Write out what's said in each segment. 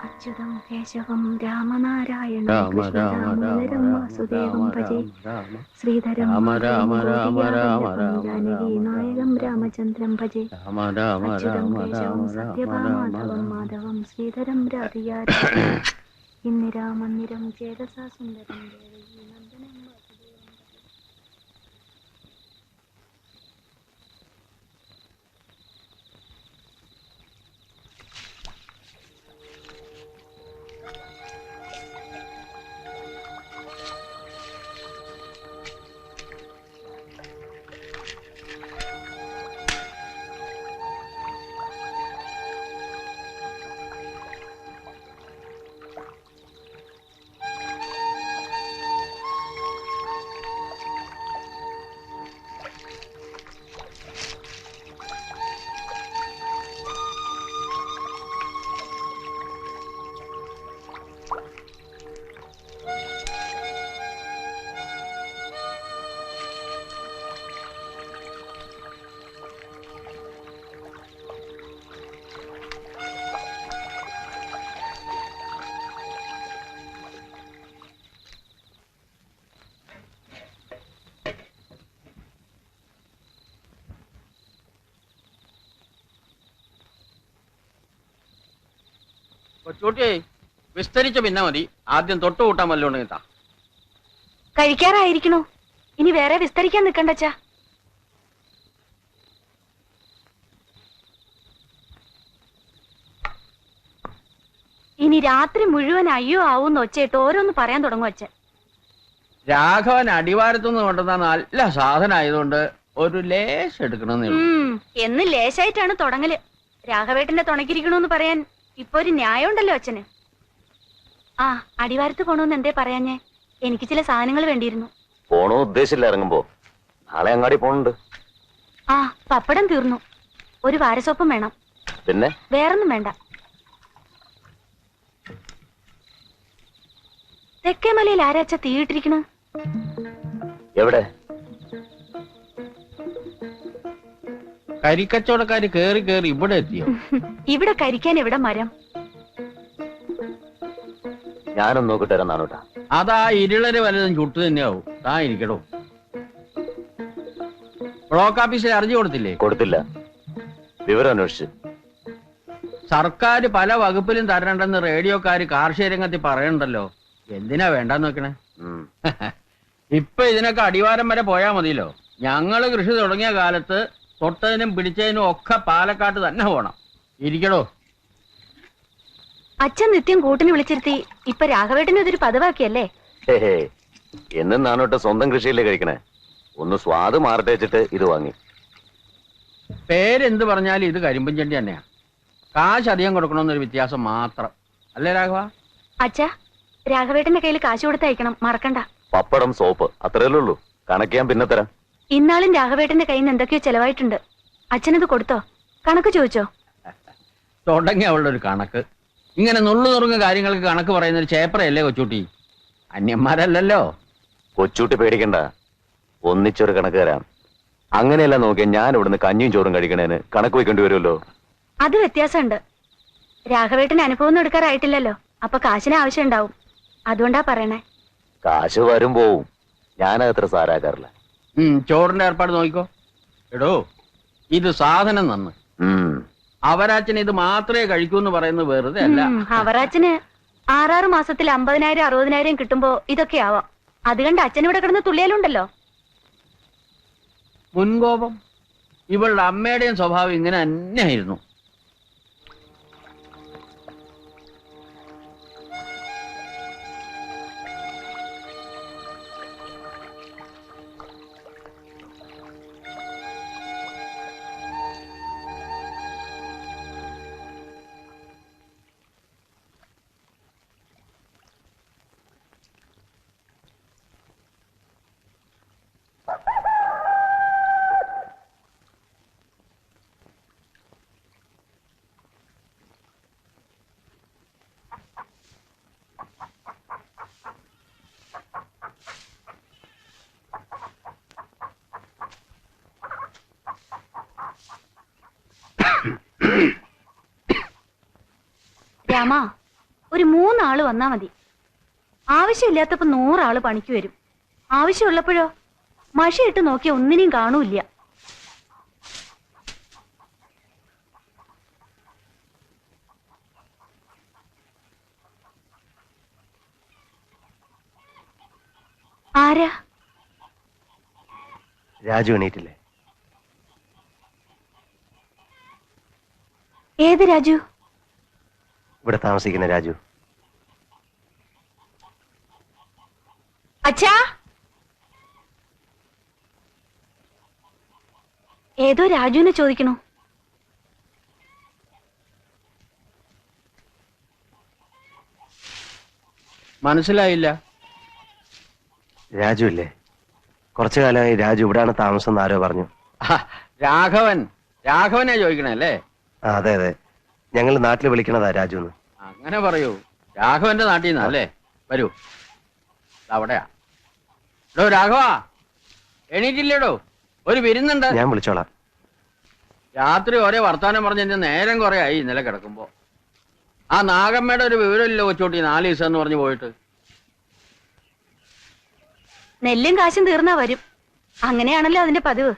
അച്യുതം കേശവം രാമനാരായണം കൃഷ്ണദാമോദരം വാസുദേവം ഭജേ ശ്രീധരം ജാനകി നായകം രാമചന്ദ്രം ഭജേ അച്യുതം കേശവം സത്യഭാമാധവം മാധവം ശ്രീധരം രാധിയാ ഇന്ദിരാമന്ദിരം ചേതസാ സുന്ദരം ദേവകീ നന്ദനം വാസുദേവം ഭജേ. കൊച്ചൂട്ടി വിസ്തരിച്ച പിന്നെ മതി. ആദ്യം തൊട്ട് കൂട്ടാൻ വല്ലോണ്ടെങ്കിൽ താ. കഴിക്കാറായിരിക്കണോ? ഇനി വേറെ വിസ്തരിക്കാൻ നിക്കണ്ടച്ചാ. ഇനി രാത്രി മുഴുവൻ അയ്യോ ആവൂന്ന് ഒച്ചയിട്ട് ഓരോന്ന് പറയാൻ തുടങ്ങും അച്ഛൻ. രാഘവൻ അടിവാരത്തുനിന്ന് കൊണ്ടുവന്ന നല്ല സാധനം ആയതുകൊണ്ട് ഒരു ലേശം എടുക്കണമെന്നേ ഉള്ളൂ. എന്ന് ലേശായിട്ടാണ് തുടങ്ങല്. രാഘവേട്ടന്റെ തുണക്കിരിക്കണോന്ന് പറയാൻ ഇപ്പൊ ഒരു ന്യായം ഉണ്ടല്ലോ അച്ഛന്. ആ അടിവാരത്ത് പോണോന്ന് എന്തേ പറയാഞ്ഞേ? എനിക്ക് ചില സാധനങ്ങൾ വേണ്ടിയിരുന്നു. പോണോ ഉദ്ദേശിച്ചില്ല. ഇറങ്ങുമ്പോ നാളെ അങ്ങാടി പോണുണ്ട്. ആ പപ്പടം തീർന്നു. ഒരു വാരസോപ്പും വേണം. പിന്നെ വേറൊന്നും വേണ്ട. തെക്കേമലയിൽ ആരാച്ച തീയിട്ടിരിക്കണ്? എവിടെ? കരിക്കച്ചവടക്കാര് കേറി കേറി ഇവിടെ എത്തിയോ? ഇവിടെ കരിക്കാൻ എവിടെ മരം? ഞാനൊന്ന് നോക്കിട്ട് വരാൻ നാണോട്ടാ. അതാ ഇരുളര് വലുതും ചുട്ടു തന്നെയാവും. താ ഇരിക്കടോ. ബ്ലോക്ക് ഓഫീസിൽ അർജി കൊടുത്തില്ലേ? കൊടുത്തില്ല. വിവരം അന്വേഷിച്ച്. സർക്കാർ പല വകുപ്പിലും തരണ്ടെന്ന് റേഡിയോക്കാര് കാർഷിക രംഗത്തിൽ പറയണ്ടല്ലോ. എന്തിനാ വേണ്ടെന്ന് വെക്കണേ? ഇപ്പൊ ഇതിനൊക്കെ അടിവാരം വരെ പോയാ മതിയല്ലോ. ഞങ്ങള് കൃഷി തുടങ്ങിയ കാലത്ത് തൊട്ടതിനും പിടിച്ചതിനും ഒക്കെ പാലക്കാട്ട് തന്നെ പോണം. ഇരിക്കടോ. അച്ഛൻ നിത്യം കൂട്ടിന് വിളിച്ചിരുത്തി ഇപ്പൊ രാഘവേട്ടന് ഇതൊരു പതിവാക്കിയല്ലേ? എന്നും നാണോട്ട് സ്വന്തം കൃഷിയില്ലേ കഴിക്കണേ. ഒന്ന് സ്വാദ് മാറട്ടെ വെച്ചിട്ട് ഇത് വാങ്ങി. പേരെന്ത് പറഞ്ഞാലും ഇത് കരിമ്പൻ ചെണ്ടി തന്നെയാ. കാശ് അധികം കൊടുക്കണമെന്നൊരു വ്യത്യാസം മാത്രം അല്ലേ രാഘവ? അച്ഛാ രാഘവേട്ടന്റെ കയ്യിൽ കാശ് കൊടുത്തയക്കണം, മറക്കണ്ട. പപ്പടം സോപ്പ് അത്രയല്ലേ ഉള്ളൂ. കണക്ക് ഞാൻ പിന്നെ തരാം. ഇന്നാളും രാഘവേട്ടന്റെ കയ്യിൽ നിന്ന് എന്തൊക്കെയോ ചെലവായിട്ടുണ്ട്. അച്ഛനത് കൊടുത്തോ? കണക്ക് ചോദിച്ചോ? തുടങ്ങി അവളുടെ ഒരു കണക്ക്. ഇങ്ങനെ നുള്ളു നുറുങ്ങ കാര്യങ്ങൾക്ക് കണക്ക് പറയുന്നൊരു ചേപ്പറയല്ലേ കൊച്ചൂട്ടി? അന്യന്മാരല്ലല്ലോ. കൊച്ചൂട്ടി പേടിക്കണ്ട, ഒന്നിച്ചൊരു കണക്ക് തരാം. അങ്ങനെയല്ല നോക്കിയാൽ ഞാൻ ഇവിടുന്ന് കഞ്ഞിയും ചോറും കഴിക്കണേന് കണക്ക് വെക്കേണ്ടി വരുമല്ലോ. അത് വ്യത്യാസമുണ്ട്. രാഘവേട്ടന് അനുഭവം ഒന്നും എടുക്കാറായിട്ടില്ലല്ലോ. അപ്പൊ കാശിന് ആവശ്യം ഉണ്ടാവും. അതുകൊണ്ടാ പറയണേ. കാശ് വരും പോവും. ഞാനത്ര സാരാക്കാറില്ല. ചോറിന്റെ ഏർപ്പാട് നോക്കിക്കോ. എടോ, ഇത് സാധനം നന്ന്. ഉം. അവരാച്ചൻ ഇത് മാത്രമേ കഴിക്കൂ എന്ന് പറയുന്നത് വെറുതെ അല്ല. അവറാച്ചന് 6 മാസത്തിൽ 50,000 60,000 കിട്ടുമ്പോ ഇതൊക്കെ ആവാം. അത് കണ്ട് അച്ഛൻ ഇവിടെ കിടന്ന് തുള്ളിയാലുണ്ടല്ലോ. മുൻകോപം ഇവളുടെ അമ്മയുടെയും സ്വഭാവം ഇങ്ങനെ തന്നെയായിരുന്നു. രാമ, ഒരു 3 ആള് വന്നാ മതി. ആവശ്യമില്ലാത്തപ്പോ 100 ആള് പണിക്ക് വരും. ആവശ്യമുള്ളപ്പോഴോ മഷിയിട്ട് നോക്കിയ ഒന്നിനെയും കാണൂല്ല. ആരാ? രാജു എണീറ്റില്ലേ? ഏത് രാജു? ഇവിടെ താമസിക്കുന്ന രാജു. അച്ഛാ, ഏതോ രാജുവിനെ ചോദിക്കണു. മനസ്സിലായില്ല. രാജു ഇല്ലേ? കുറച്ചു കാലമായി രാജു ഇവിടാണ് താമസം എന്ന് ആരോ പറഞ്ഞു. രാഘവനെ ചോദിക്കണേ അല്ലേ? അതെ അതെ, ഞങ്ങൾ നാട്ടിൽ വിളിക്കണതാ രാജു എന്ന്. അങ്ങനെ പറയൂ. രാഘവന്റെ നാട്ടിൽ നിന്നാ അല്ലേ? വരൂ, അവിടെയാ. എടോ രാഘവ, എണീറ്റില്ലേടോ? ഒരു വിരുന്നുണ്ട്. ഞാൻ വിളിച്ചോളാം. രാത്രി ഒരേ വർത്താനം പറഞ്ഞ് എന്റെ നേരം കുറെ ആയി ഇന്നലെ കിടക്കുമ്പോ. ആ നാഗമ്മയുടെ ഒരു വിവരമില്ല കൊച്ചോട്ടി, 4 ദിവസം എന്ന് പറഞ്ഞു പോയിട്ട്. നെല്ലും കാശും തീർന്നാ വരും. അങ്ങനെയാണല്ലോ അതിന്റെ പതിവ്.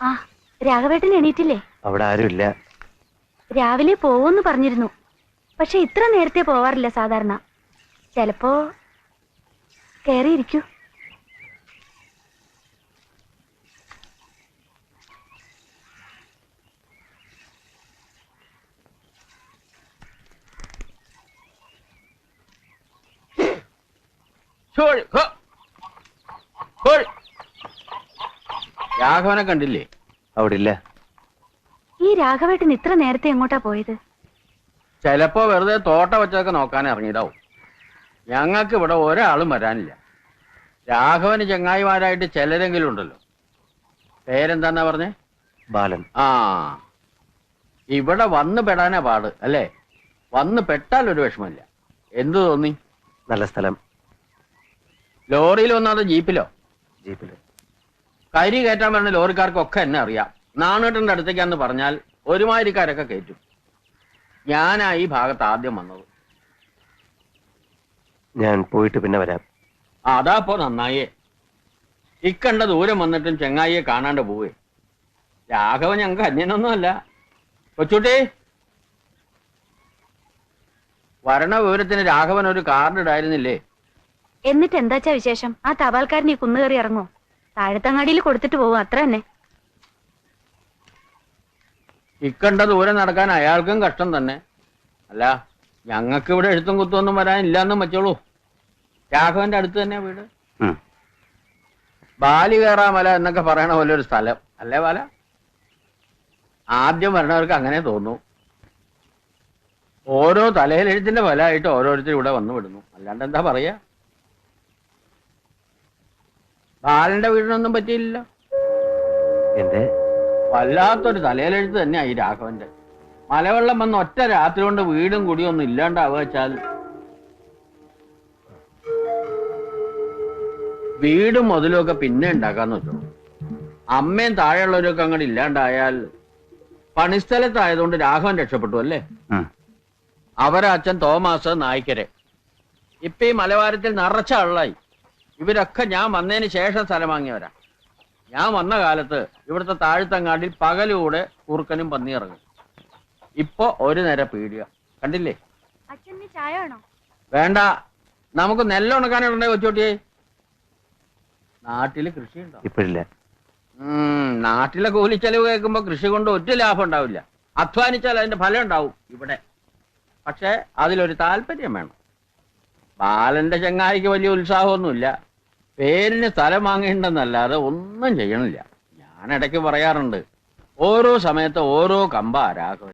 ആ, രാഘവേട്ടൻ എണീറ്റില്ലേ? അവിടെ ആരും ഇല്ല. രാവിലെ പോവെന്ന് പറഞ്ഞിരുന്നു. പക്ഷെ ഇത്ര നേരത്തെ പോവാറില്ല സാധാരണ. ചിലപ്പോ കേറിയിരിക്കൂ. രാഘവനെ കണ്ടില്ലേ? അവിടെ ഇല്ല. ഈ രാഘവേട്ടൻ ഇത്ര നേരത്തെ എങ്ങോട്ടാ പോയത്? ചിലപ്പോ വെറുതെ തോട്ട വെച്ചതൊക്കെ നോക്കാൻ ഇറങ്ങിയതാവും. ഞങ്ങൾക്ക് ഇവിടെ ഒരാളും വരാനില്ല. രാഘവന് ചങ്ങായിമാരായിട്ട് ചിലരെങ്കിലും ഉണ്ടല്ലോ. പേരെന്താന്നാ പറഞ്ഞേ? ബാലൻ. ആ, ഇവിടെ വന്ന് പെടാനാ പാട് അല്ലേ? വന്ന് പെട്ടാൽ ഒരു വിഷമമില്ല. എന്തു തോന്നി? നല്ല സ്ഥലം. ലോറിയിൽ വന്നാതോ ജീപ്പിലോ? ജീപ്പില്. കരി കയറ്റാൻ പറഞ്ഞ ലോറിക്കാർക്കൊക്കെ എന്നെ അറിയാം. നാണേട്ടന്റെ അടുത്തേക്കാന്ന് പറഞ്ഞാൽ ഒരുമാതിരിക്കാരൊക്കെ കയറ്റും. ഞാനാ ഈ ഭാഗത്ത് ആദ്യം വന്നത്. ഞാൻ പോയിട്ട് പിന്നെ വരാം. അതാപ്പോ നന്നായേ. ഇക്കണ്ട ദൂരം വന്നിട്ടും ചെങ്ങായിയെ കാണാണ്ട് പോവേ. രാഘവൻ ഞങ്ങൾക്ക് അന്യനൊന്നുമല്ല. കൊച്ചുട്ടി, വരണ വിവരത്തിന് രാഘവൻ ഒരു കാർഡ് ഇടായിരുന്നില്ലേ? എന്നിട്ട് എന്താച്ചാ വിശേഷം? ആ തപാൽക്കാരൻ ഈ കുന്നുകയറി ഇറങ്ങോ? താഴത്തങ്ങാടിയിൽ കൊടുത്തിട്ട് പോകും, അത്ര തന്നെ. ഇക്കണ്ട ദൂരം നടക്കാൻ അയാൾക്കും കഷ്ടം തന്നെ. അല്ല, ഞങ്ങൾക്ക് ഇവിടെ എഴുത്തും കുത്തൊന്നും വരാനില്ലാന്നും വെച്ചോളൂ. രാഘവന്റെ അടുത്ത് തന്നെ വീട്. ബാലി കയറാമല എന്നൊക്കെ പറയണ പോലെ ഒരു സ്ഥലം അല്ലേ ബാല? ആദ്യം വരണവർക്ക് അങ്ങനെ തോന്നൂ. ഓരോ തലയിലെഴുത്തിന്റെ ഫലമായിട്ട് ഓരോരുത്തരും ഇവിടെ വന്നു വിടുന്നു. അല്ലാണ്ട് എന്താ പറയാ? ബാലന്റെ വീടിനൊന്നും പറ്റിയില്ലല്ലോ. എന്റെ വല്ലാത്തൊരു തലയിലെഴുത്ത് തന്നെയായി രാഘവന്റെ. മലവെള്ളം വന്ന് ഒറ്റ രാത്രി കൊണ്ട് വീടും കുടിയും ഒന്നും ഇല്ലാണ്ടാവുക വെച്ചാൽ വീടും മുതലും ഒക്കെ പിന്നെ ഉണ്ടാക്കാന്ന് വെച്ചോ. അമ്മയും താഴെയുള്ളവരൊക്കെ അങ്ങോട്ട് ഇല്ലാണ്ടായാൽ പണിസ്ഥലത്തായതുകൊണ്ട് രാഘവൻ രക്ഷപ്പെട്ടു അല്ലേ. അവരെ അച്ഛൻ തോമാസ് നായ്ക്കരെ. ഇപ്പൊ ഈ മലവാരത്തിൽ നിറച്ച ആളായി. ഇവരൊക്കെ ഞാൻ വന്നതിന് ശേഷം സ്ഥലം വാങ്ങിയവരാ. ഞാൻ വന്ന കാലത്ത് ഇവിടുത്തെ താഴ്ത്തങ്ങാടിൽ പകലൂടെ കുറുക്കനും പന്നി ഇറങ്ങും. ഇപ്പൊ ഒരു നേരം പീടിക കണ്ടില്ലേ. അച്ഛൻ ചായ ആണോ? വേണ്ട, നമുക്ക് നെല്ലുണക്കാനുണ്ടേ കൊച്ചോട്ടിയെ. നാട്ടില് കൃഷിയുണ്ടോ? ഇപ്പോഴില്ല. നാട്ടിലെ കൂലിച്ചെലവ് കേൾക്കുമ്പോ കൃഷി കൊണ്ട് ഒറ്റ ലാഭം ഉണ്ടാവില്ല. അധ്വാനിച്ചാൽ അതിന്റെ ഫലം ഉണ്ടാവും ഇവിടെ. പക്ഷെ അതിലൊരു താല്പര്യം വേണം. ബാലന്റെ ചങ്ങായിക്ക് വലിയ ഉത്സാഹമൊന്നുമില്ല. പേരിന് സ്ഥലം വാങ്ങേണ്ടെന്നല്ലാതെ ഒന്നും ചെയ്യണില്ല. ഞാൻ ഇടയ്ക്ക് പറയാറുണ്ട്, ഓരോ സമയത്ത് ഓരോ കമ്പാ രാഘവൻ.